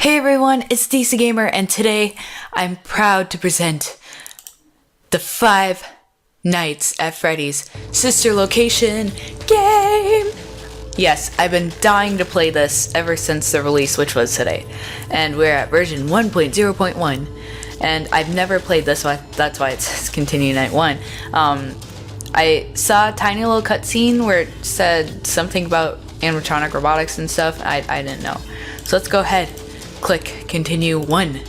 Hey everyone, it's DCgamer, and today I'm proud to present the 5 Nights at Freddy's Sister Location game! Yes, I've been dying to play this ever since the release, which was today. And we're at version 1.0.1. And I've never played this one, that's why it says continue night 1. I saw a tiny little cutscene where it said something about animatronic robotics and stuff. I didn't know. So let's go ahead. Click continue 1.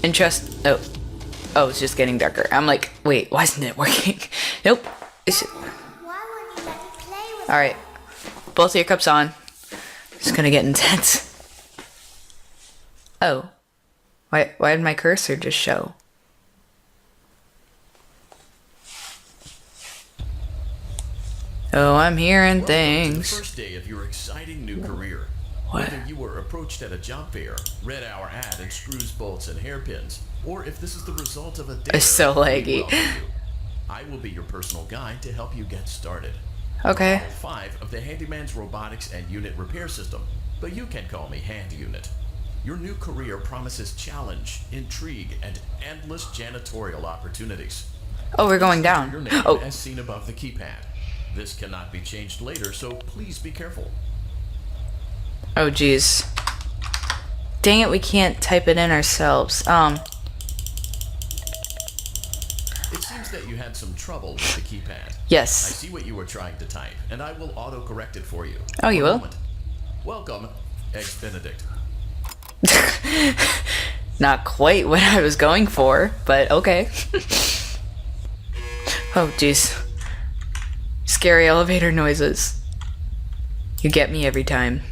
Interest. Oh, it's just getting darker. I'm like, wait, why isn't it working? Nope. Alright. Both your cups on. It's gonna get intense. Oh. Why did my cursor just show? Oh, I'm hearing things. The first day of your exciting new career. What? Whether you were approached at a job fair, read our ad and screws, bolts, and hairpins, or if this is the result of a day. It's so laggy. I will be your personal guide to help you get started. Okay. All 5 of the Handyman's robotics and unit repair system, but you can call me Hand Unit. Your new career promises challenge, intrigue, and endless janitorial opportunities. Oh, we're going down. Your name Oh. as seen above the keypad. This cannot be changed later, so please be careful. Oh, jeez. Dang it, we can't type it in ourselves. It seems that you had some trouble with the keypad. Yes. I see what you were trying to type, and I will auto-correct it for you. Oh, you One will? moment. Welcome, Eggs Benedict. Not quite what I was going for, but okay. Oh, jeez. Scary elevator noises. You get me every time.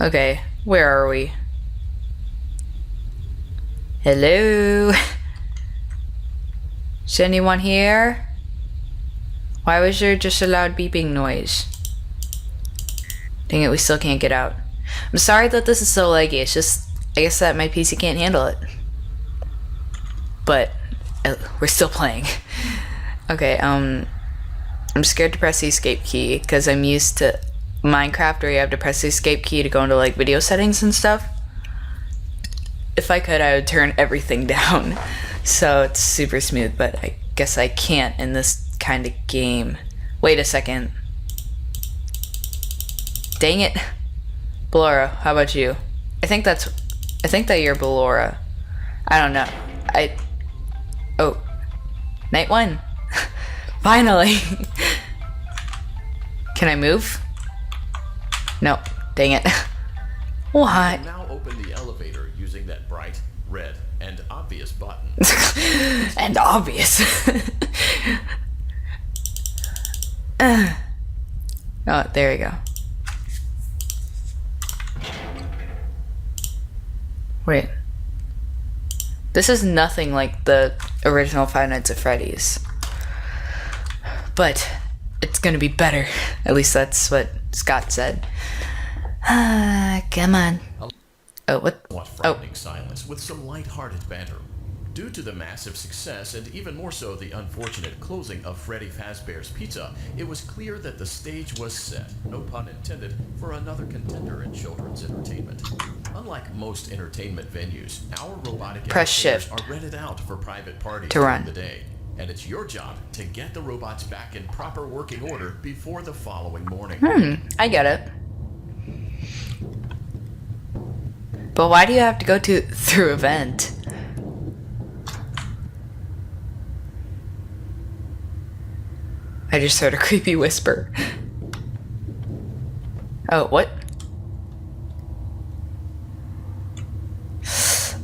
Okay, where are we? Hello? Is anyone here? Why was there just a loud beeping noise? Dang it, we still can't get out. I'm sorry that this is so laggy, it's just, I guess that my PC can't handle it. But, we're still playing. Okay, I'm scared to press the escape key, because I'm used to Minecraft where you have to press the escape key to go into like video settings and stuff. If I could, I would turn everything down so it's super smooth, but I guess I can't in this kind of game. Wait a second. Dang it. Ballora, how about you? I think that you're Ballora. I don't know. Oh. Night 1. Finally. Can I move? No. Dang it. What? Now open the elevator using that bright, red, and obvious button. And obvious. Oh, there you go. Wait. This is nothing like the original 5 Nights at Freddy's. But it's gonna be better. At least that's what Scott said. Come on. Oh, what? What frightening silence with some light-hearted banter. Due to the massive success and even more so the unfortunate closing of Freddy Fazbear's Pizza, it was clear that the stage was set, no pun intended, for another contender in children's entertainment. Unlike most entertainment venues, our robotic Press entertainers shift are rented out for private parties to during run. the day. And it's your job to get the robots back in proper working order before the following morning. I get it. But why do you have to go through a vent? I just heard a creepy whisper. Oh, what?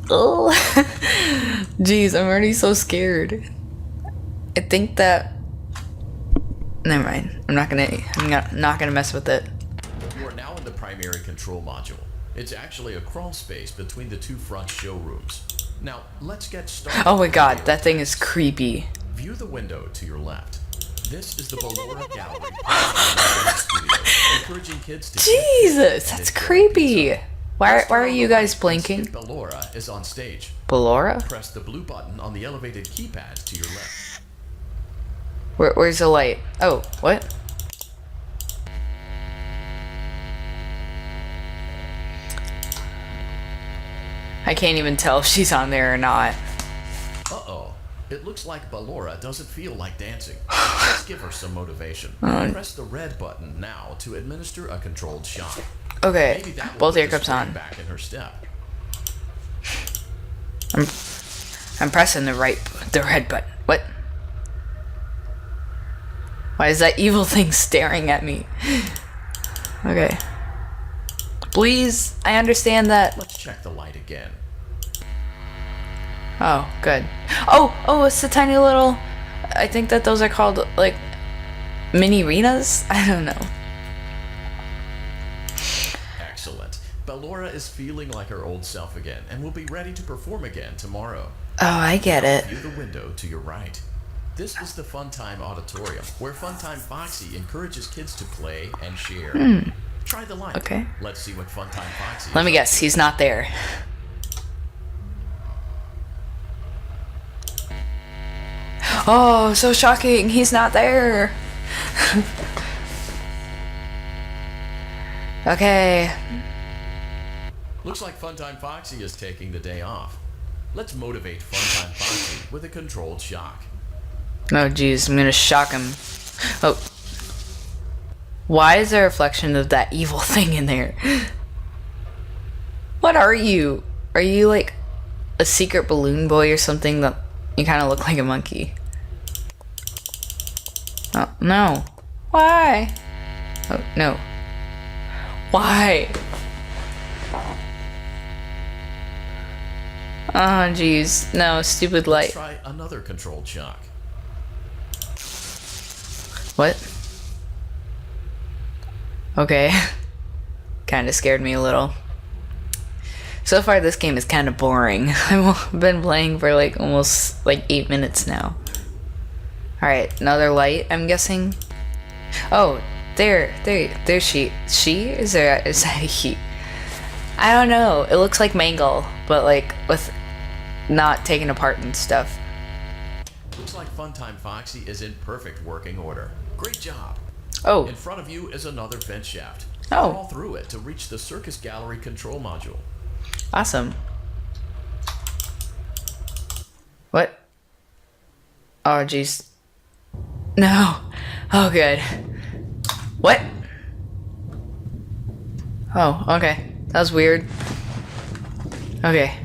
Oh, jeez, I'm already so scared. I think that. Never mind. I'm not gonna mess with it. You are now in the primary control module. It's actually a crawl space between the 2 front showrooms. Now, let's get started. Oh my god, that thing is creepy. View the window to your left. This is the Ballora Gallery studio, encouraging kids to Jesus, that's creepy. Why are you guys blinking? Ballora is on stage. Ballora? Press the blue button on the elevated keypad to your left. Where's the light? Oh, what? I can't even tell if she's on there or not. Uh-oh. It looks like Ballora doesn't feel like dancing. Let's give her some motivation. Press the red button now to administer a controlled shock. Okay, Maybe that will both put ear the cups spring on. back in her step. I'm pressing the red button. What? Why is that evil thing staring at me? Okay. Please, I understand that. Let's check the light again. Oh, good. Oh, it's the tiny little... I think that those are called, like, mini arenas? I don't know. Excellent. Ballora is feeling like her old self again and will be ready to perform again tomorrow. Oh, I get it. View the window to your right. This is the Funtime Auditorium, where Funtime Foxy encourages kids to play and share. Try the light. Okay. Let's see what Funtime Foxy Let is me up guess, he's not there. Oh, so shocking. He's not there. Okay. Looks like Funtime Foxy is taking the day off. Let's motivate Funtime Foxy with a controlled shock. Oh, jeez. I'm gonna shock him. Oh. Why is there a reflection of that evil thing in there? What are you? Are you like a secret balloon boy or something that you kind of look like a monkey? Oh, no. Why? Oh, no. Why? Oh, jeez. No, stupid light. Let's try another controlled shock. What? Okay. Kind of scared me a little. So far, this game is kind of boring. I've been playing for like almost like 8 minutes now. Alright, another light, I'm guessing. Oh, there's she. She? Is that a he? I don't know. It looks like Mangle, but like with not taken apart and stuff. Looks like Funtime Foxy is in perfect working order. Great job. Oh. In front of you is another vent shaft. Oh. Crawl through it to reach the circus gallery control module. Awesome. What? Oh, jeez. No. Oh, good. What? Oh, okay. That was weird. Okay.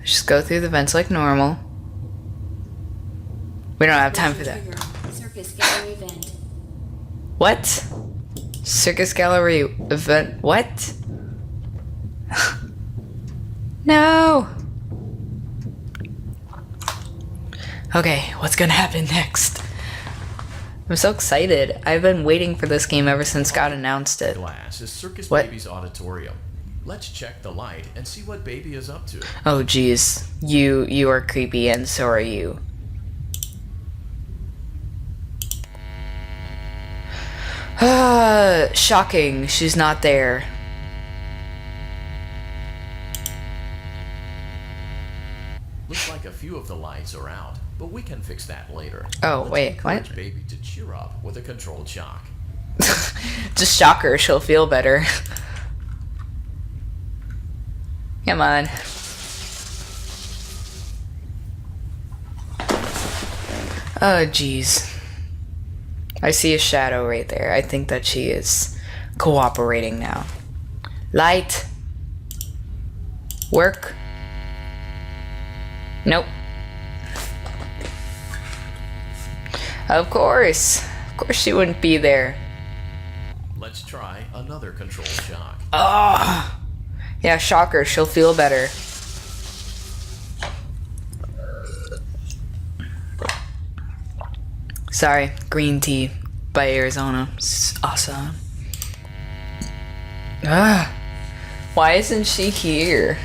Just go through the vents like normal. We don't have time for that. Circus gallery event. What? Circus gallery event? What? No! Okay, what's gonna happen next? I'm so excited. I've been waiting for this game ever since God announced it. Glass is Circus What? Baby's auditorium. Let's check the light and see what Baby is up to. Oh jeez. You are creepy and so are you. Shocking. She's not there. Looks like a few of the lights are out, but we can fix that later. Oh, Let's wait, encourage what? Baby to cheer up with a controlled shock. Just shock her, she'll feel better. Come on. Oh, jeez. I see a shadow right there. I think that she is cooperating now. Light. Work. Nope. Of course. Of course she wouldn't be there. Let's try another controlled shock. Ah. Yeah, shocker. She'll feel better. Sorry, green tea by Arizona. It's awesome. Ah. Why isn't she here?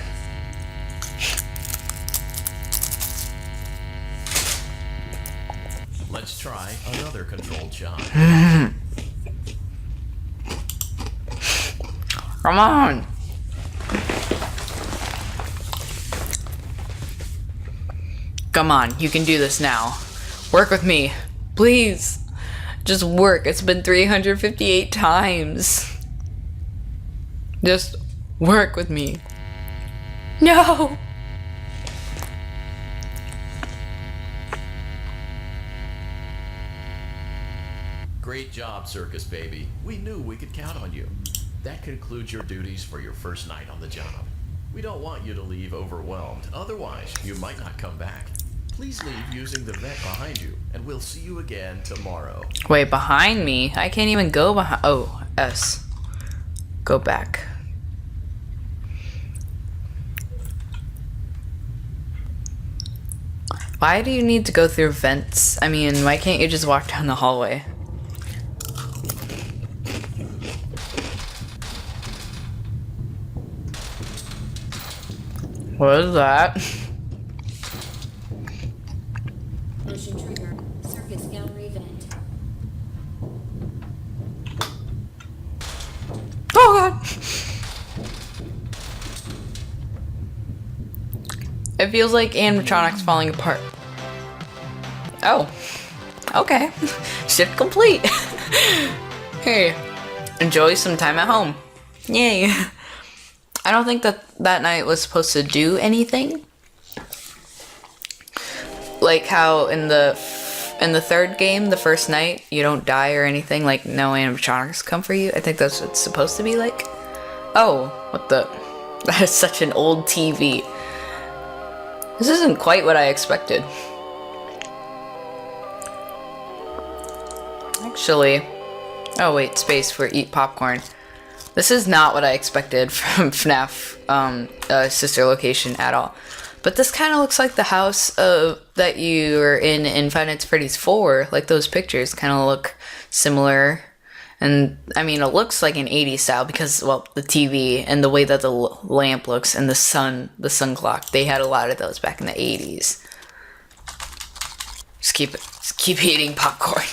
Let's try another controlled shock. Come on. Come on, you can do this now. Work with me. Please. Just work. It's been 358 times. Just work with me. No! Great job, Circus Baby. We knew we could count on you. That concludes your duties for your first night on the job. We don't want you to leave overwhelmed, otherwise you might not come back. Please leave using the vent behind you, and we'll see you again tomorrow. Wait, behind me? I can't even go behind. Oh, S. Go back. Why do you need to go through vents? I mean, why can't you just walk down the hallway? What is that? Motion trigger. Circus gallery vent. Oh god! It feels like animatronics falling apart. Oh. Okay. Shift complete. Hey. Enjoy some time at home. Yay. I don't think that night was supposed to do anything. Like how in the third game, the first night, you don't die or anything. Like no animatronics come for you. I think that's what it's supposed to be like. Oh, what the? That is such an old TV. This isn't quite what I expected. Actually, oh wait, space for eat popcorn. This is not what I expected from FNAF Sister Location at all. But this kind of looks like the house that you were in Five Nights at Freddy's 4. Like those pictures kind of look similar. And I mean, it looks like an 80s style because, well, the TV and the way that the lamp looks and the sun clock. They had a lot of those back in the 80s. Just keep eating popcorn.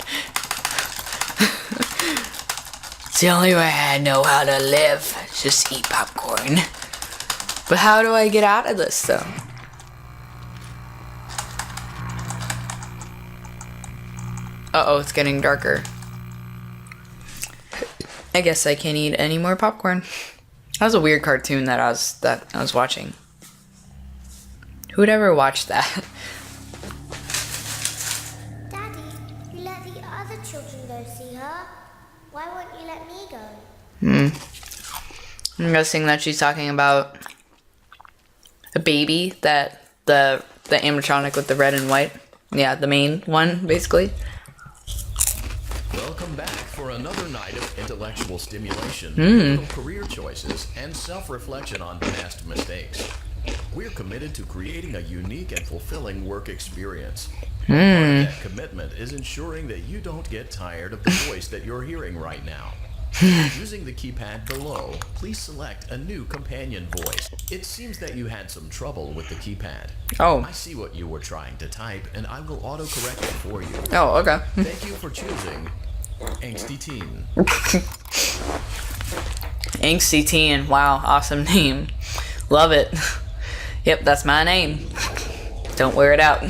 It's the only way I know how to live. Just eat popcorn. But how do I get out of this though? Uh-oh, it's getting darker. I guess I can't eat any more popcorn. That was a weird cartoon that I was watching. Who would ever watch that? Daddy, you let the other children go see her. Why won't you let me go? I'm guessing that she's talking about a baby, that the animatronic with the red and white. Yeah, the main one, basically. Welcome back for another night of intellectual stimulation, pivotal career choices, and self-reflection on past mistakes. We're committed to creating a unique and fulfilling work experience. Part of that commitment is ensuring that you don't get tired of the voice that you're hearing right now. Using the keypad below, please select a new companion voice. It seems that you had some trouble with the keypad. Oh. I see what you were trying to type, and I will auto-correct it for you. Oh, okay. Thank you for choosing Angsty Teen. Angsty Teen. Wow, awesome name. Love it. Yep, that's my name. Don't wear it out.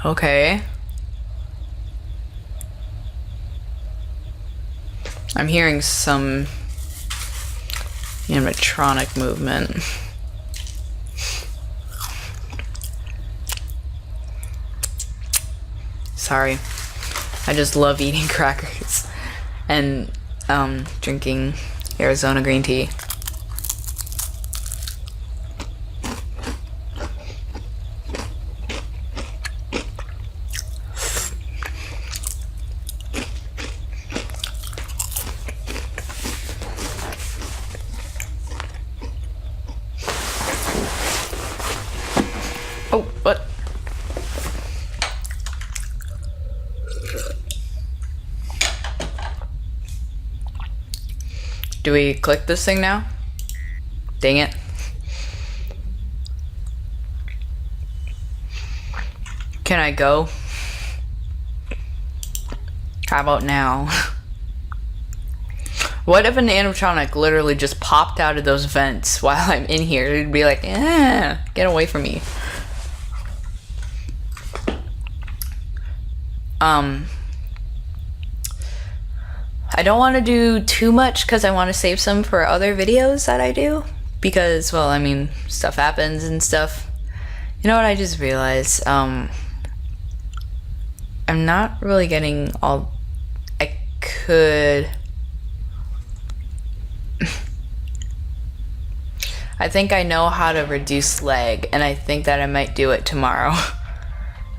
Okay. I'm hearing some animatronic movement. Sorry. I just love eating crackers and drinking Arizona green tea. Oh, what? Do we click this thing now? Dang it. Can I go? How about now? What if an animatronic literally just popped out of those vents while I'm in here? It'd be like, get away from me. I don't want to do too much because I want to save some for other videos that I do. Because, well, I mean, stuff happens and stuff. You know what I just realized? I'm not really getting all I could. I think I know how to reduce lag, and I think that I might do it tomorrow.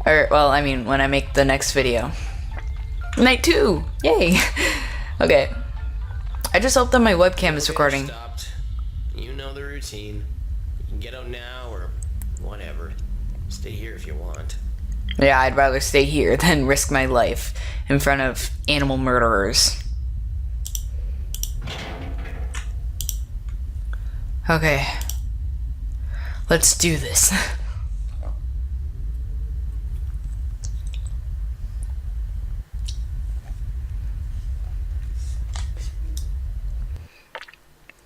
Or, well, I mean, when I make the next video. Night 2! Yay! Okay. I just hope that my webcam is recording. Stopped. You know the routine. You can get out now or whatever. Stay here if you want. Yeah, I'd rather stay here than risk my life in front of animal murderers. Okay. Let's do this.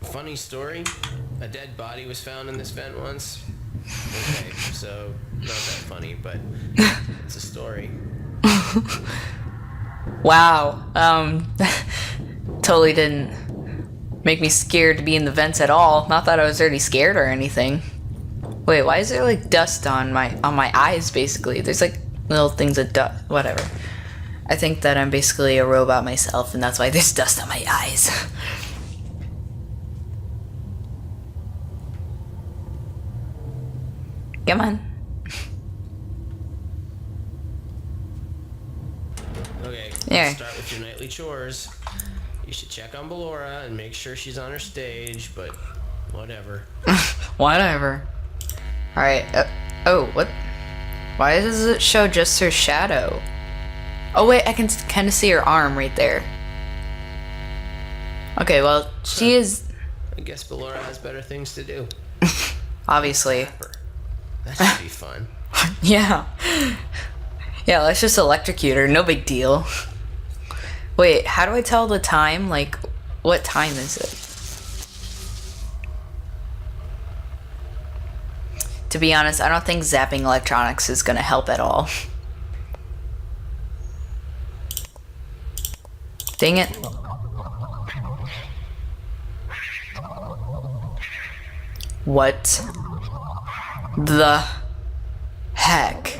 Funny story. A dead body was found in this vent once. Okay, so not that funny, but it's a story. Wow. Totally didn't make me scared to be in the vents at all. Not that I was already scared or anything. Wait, why is there like dust on my eyes basically? There's like little things of dust, whatever. I think that I'm basically a robot myself and that's why there's dust on my eyes. Come on. Okay, Yeah. let's start with your nightly chores. You should check on Ballora and make sure she's on her stage, but whatever. Whatever. Alright. Oh, what? Why does it show just her shadow? Oh, wait, I can kind of see her arm right there. Okay, well, she is... I guess Ballora has better things to do. Obviously. That should be fun. Yeah. Yeah, let's just electrocute her. No big deal. Wait, how do I tell the time? Like, what time is it? To be honest, I don't think zapping electronics is gonna help at all. Dang it. What the heck?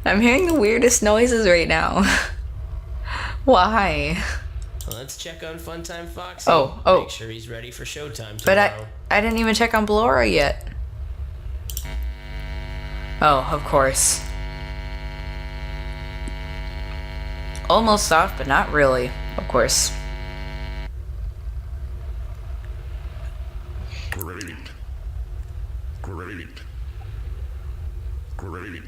I'm hearing the weirdest noises right now. Why? Well, let's check on Funtime Foxy. Oh. Make sure he's ready for showtime But tomorrow. I didn't even check on Ballora yet. Oh, of course. Almost off, but not really. Of course. Great. Great. Great.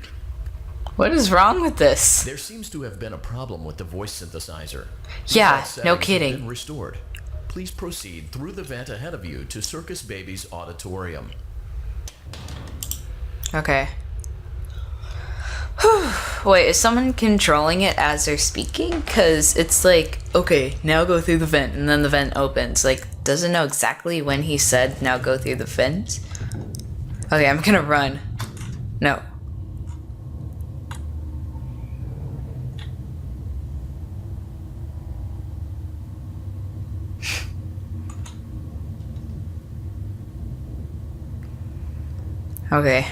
What is wrong with this? There seems to have been a problem with the voice synthesizer. Yeah, Default no settings kidding. have been restored. Please proceed through the vent ahead of you to Circus Baby's auditorium. Okay. Wait, is someone controlling it as they're speaking? Because it's like, okay, now go through the vent, and then the vent opens. Like, doesn't know exactly when he said, now go through the vent. Okay, I'm gonna run. No. Okay.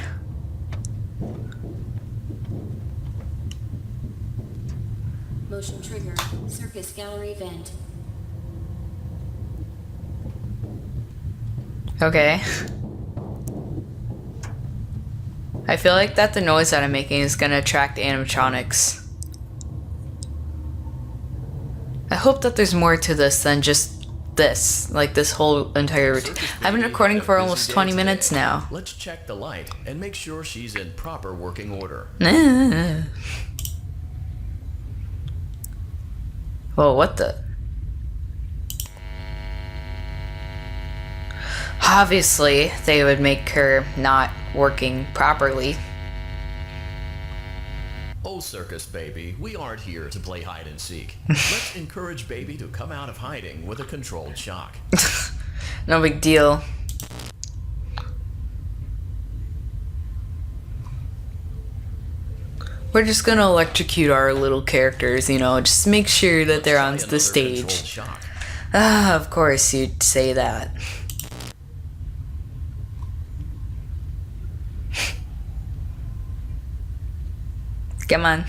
Motion trigger. Circus gallery vent. Okay. I feel like that the noise that I'm making is gonna attract animatronics. I hope that there's more to this than just this, like this whole entire routine. I've been recording for almost 20 minutes now. Let's check the light and make sure she's in proper working order. Whoa, what the? Obviously, they would make her not working properly. Oh, Circus Baby, we aren't here to play hide and seek. Let's encourage Baby to come out of hiding with a controlled shock. No big deal. We're just gonna electrocute our little characters, you know, just make sure that they're on Try the another stage. controlled shock. Ah, of course you'd say that. Come on.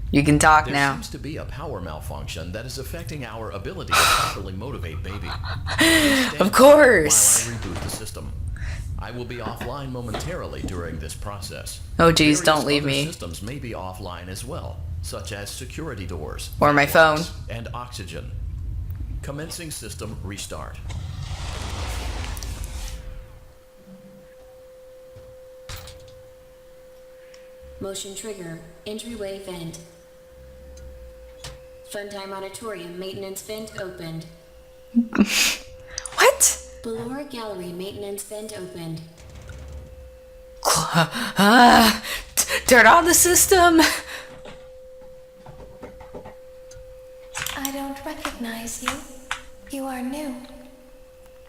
You can talk There now. seems to be a power malfunction that is affecting our ability to properly motivate baby. Please stand Of course. by while I reboot the system. I will be offline momentarily during this process. Oh geez, Various don't leave other me. Systems may be offline as well, such as security doors, Or my phone. lights, and oxygen. Commencing system restart. Motion trigger. Entryway vent. Funtime Auditorium maintenance vent opened. What? Ballora Gallery maintenance vent opened. Turn on the system. I don't recognize you. You are new.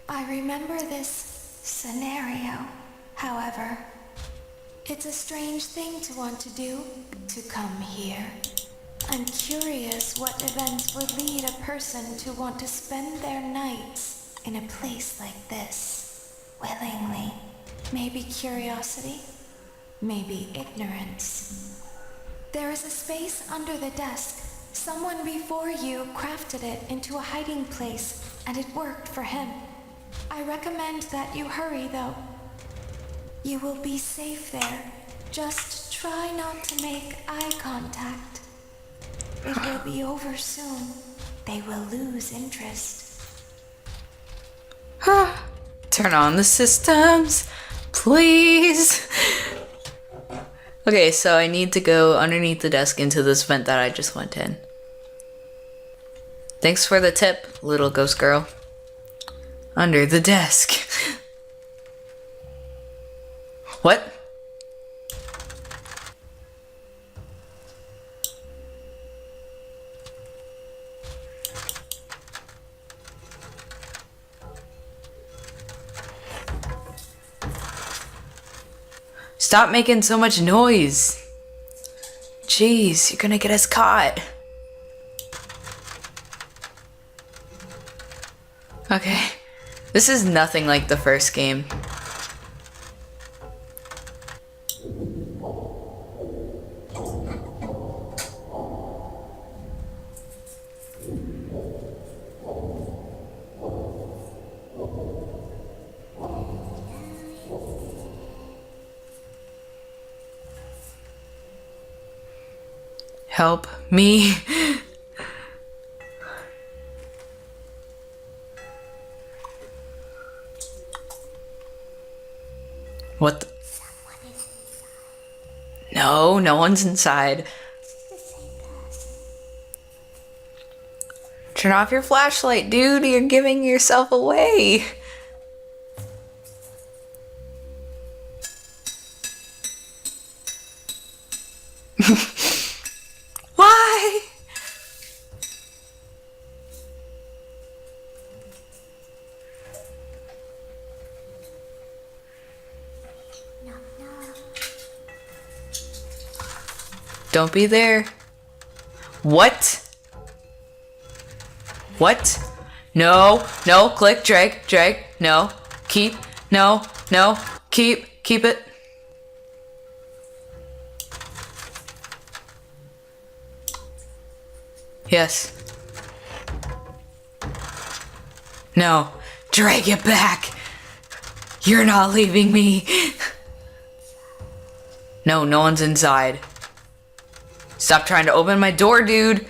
I remember this scenario, however. It's a strange thing to want to do, to come here. I'm curious what events would lead a person to want to spend their nights in a place like this, willingly. Maybe curiosity, maybe ignorance. There is a space under the desk. Someone before you crafted it into a hiding place, and it worked for him. I recommend that you hurry, though. You will be safe there. Just try not to make eye contact. It will be over soon. They will lose interest. Turn on the systems, please. Okay, so I need to go underneath the desk into this vent that I just went in. Thanks for the tip, little ghost girl. Under the desk. What? Stop making so much noise. Jeez, you're gonna get us caught. Okay. This is nothing like the first game. Help me. What the? No, no one's inside. Turn off your flashlight, dude. You're giving yourself away. Why? Don't be there. What? What? No, no, click, drag, no, keep, no, keep it. Yes. No, drag it back. You're not leaving me. No, no one's inside. Stop trying to open my door, dude.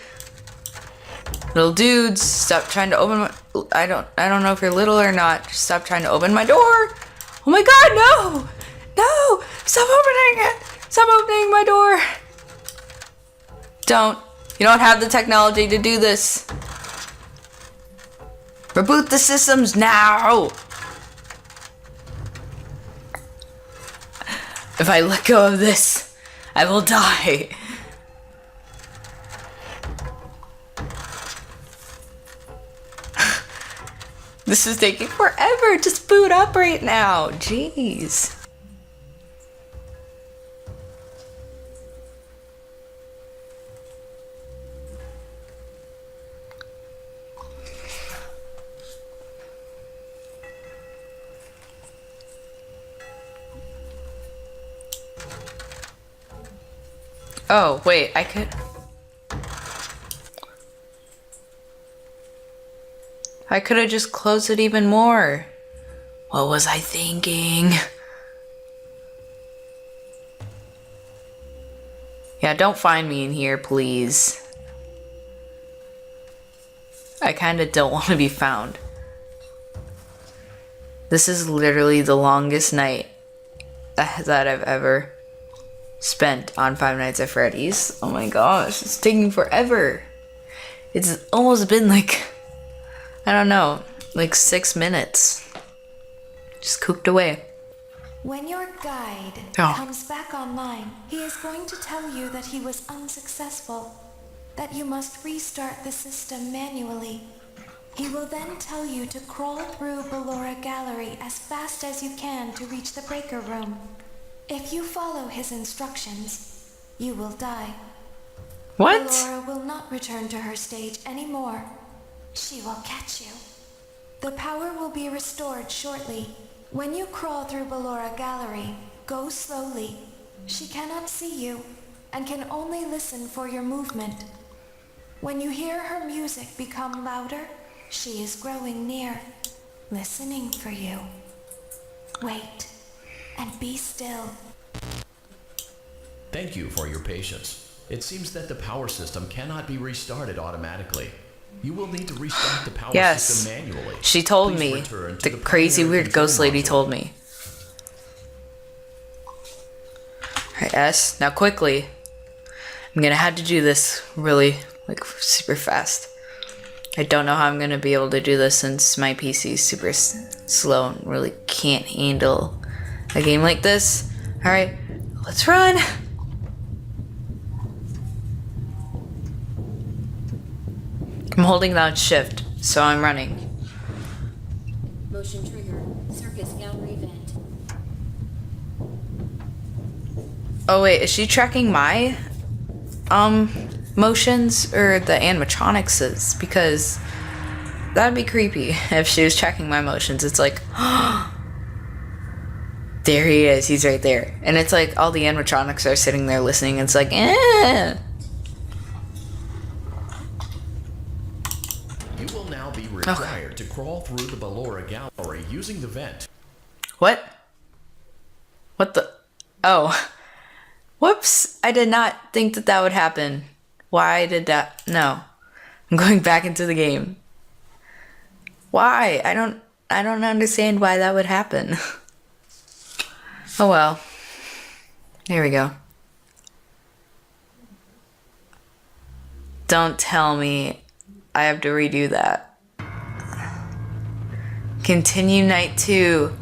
Little dudes, stop trying to open my... I don't know if you're little or not. Just stop trying to open my door. Oh my god, no! No! Stop opening it! Stop opening my door! Don't. You don't have the technology to do this. Reboot the systems now! If I let go of this, I will die. This is taking forever. Just boot up right now. Jeez. Oh, wait, I could have just closed it even more. What was I thinking? Yeah, don't find me in here, please. I kinda don't want to be found. This is literally the longest night that I've ever spent on Five Nights at Freddy's. Oh my gosh, it's taking forever. It's almost been like, I don't know, like 6 minutes. Just cooked away. When your guide Oh. comes back online, he is going to tell you that he was unsuccessful, that you must restart the system manually. He will then tell you to crawl through Ballora Gallery as fast as you can to reach the breaker room. If you follow his instructions, you will die. What? Ballora will not return to her stage anymore. She will catch you. The power will be restored shortly. When you crawl through Ballora Gallery, go slowly. She cannot see you and can only listen for your movement. When you hear her music become louder, she is growing near, listening for you. Wait and be still. Thank you for your patience. It seems that the power system cannot be restarted automatically. You will need to restart the power Yes. system manually. She told Please me. return to The crazy primary weird ghost control lady module. told me. Alright, S, now quickly. I'm gonna have to do this really, like, super fast. I don't know how I'm gonna be able to do this since my PC is super slow and really can't handle a game like this. Alright, let's run! I'm holding down shift, so I'm running. Motion trigger. Circus gallery vent. Oh wait, is she tracking my motions or the animatronics's? Because that'd be creepy if she was tracking my motions. It's like, there he is, he's right there. And it's like all the animatronics are sitting there listening, and it's like, eh. You will now be required to crawl through the Ballora Gallery using the vent. What? What the? Oh. Whoops, I did not think that that would happen. Why did that? No. I'm going back into the game. Why? I don't understand why that would happen. Oh well. There we go. Don't tell me I have to redo that. Continue night 2.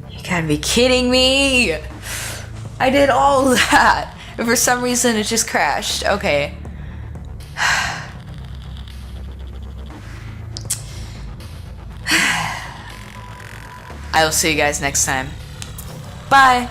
You gotta be kidding me! I did all of that, and for some reason it just crashed. Okay. I will see you guys next time. Bye!